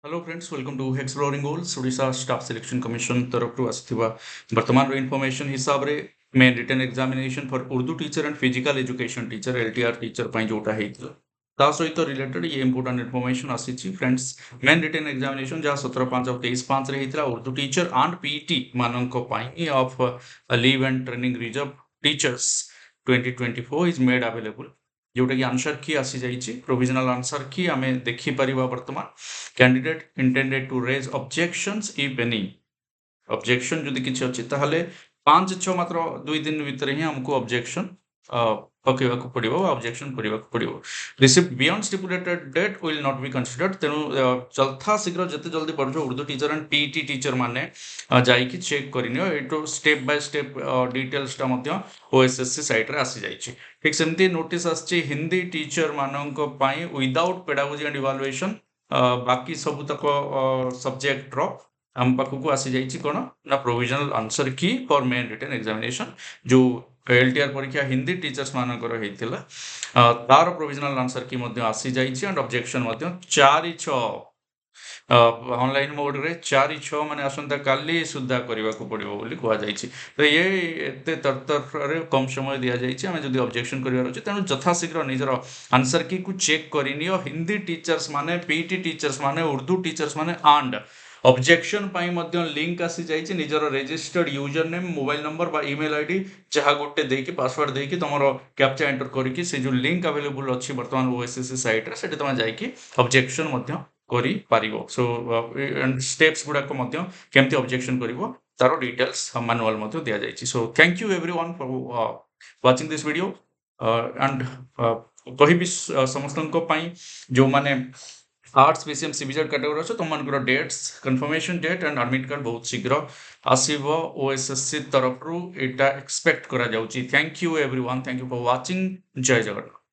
Hello friends, welcome to exploring goals Odisha staff selection commission तरफ आसथिबा वर्तमान इनफॉरमेशन हिसाब रे main written examination for Urdu teacher and physical education teacher LTR teacher पई जोटा हेतिला ता सहित रिलेटेड ये इंपोर्टेंट इनफॉरमेशन आसीची फ्रेंड्स। मेन रिटन एग्जामिनेशन जहाँ 17/5 और 23/5 रे हेतिला उर्दू टीचर एंड पीटी माननको पई of leave and training reserve teachers 2024 is made available जोटा कि आंसर की आसी जाइए प्रोविजनल आंसर की आम देखिपर बर्तमान candidate intended to raise objections if any objection जदि किसी अच्छी ताहले 5-6 मात्र 2 दिन भितर ही हमको ऑब्जेक्शन पकेवा पड़ो ऑब्जेक्शन करने पड़ो received beyond stipulated date will not be considered तेणु यथा शीघ्र जिते जल्दी पढ़ Urdu teacher and PT teacher माने जाइए चेक कर step by step details OSSC site रे आसी जाइए। ठीक सेमती नोटिस आसी हिंदी टीचर मानक विदाउट पेडागोजी एंड इवालुएशन बाकी सब तक सब्जेक्ट रो आम पाखक आसी जाइए कौन ना प्रोविजनल आंसर की फॉर मेन रिटन एग्जामिनेशन जो एलटीआर परीक्षा हिंदी टीचर्स मानकर होता तार प्रोविजनल आंसर की आसी जाइए एंड ऑब्जेक्शन 4-6 ऑनलाइन मोड रे 4-6 माने आसंता काली सुधा करने को पड़ो बोली कहुई। तो ये एते तरतर कम समय दि जाइए आम जब ऑब्जेक्शन करार अच्छे तेणु यथाशीघ्र निजर आंसर की को चेक करनी हिंदी टीचर्स माने पीटी टीचर्स माने उर्दू टीचर्स माने and objection pi Madhya link आसी जाइए निजर registered user name mobile number बा ईमेल आईडी जहाँ गोटे देकी पासवर्ड देकी तुम कैप्चा एंटर करके से जो लिंक अवेलेबल अच्छी बर्तमान ओएसएससी साइट रे सेठी तुम जाइए ऑब्जेक्शन करी पारिबो। सो एंड स्टेप्स गुडाक मध्य केमती ऑब्जेक्शन करिवो तारो डिटेल्स मैनुअल मध्य दिया जाइछि। So thank you everyone for watching this video and कहिबी समस्तनको पई जो माने आर्ट्स पीसीएम सीबीजेड कैटेगरी अच्छे तुम मान dates confirmation date and admit card बहुत शीघ्र आसीबो ओएसएससी तरफ एटा एक्सपेक्ट करा जाउछि। Thank you everyone, thank you for watching. जय जगन्नाथ।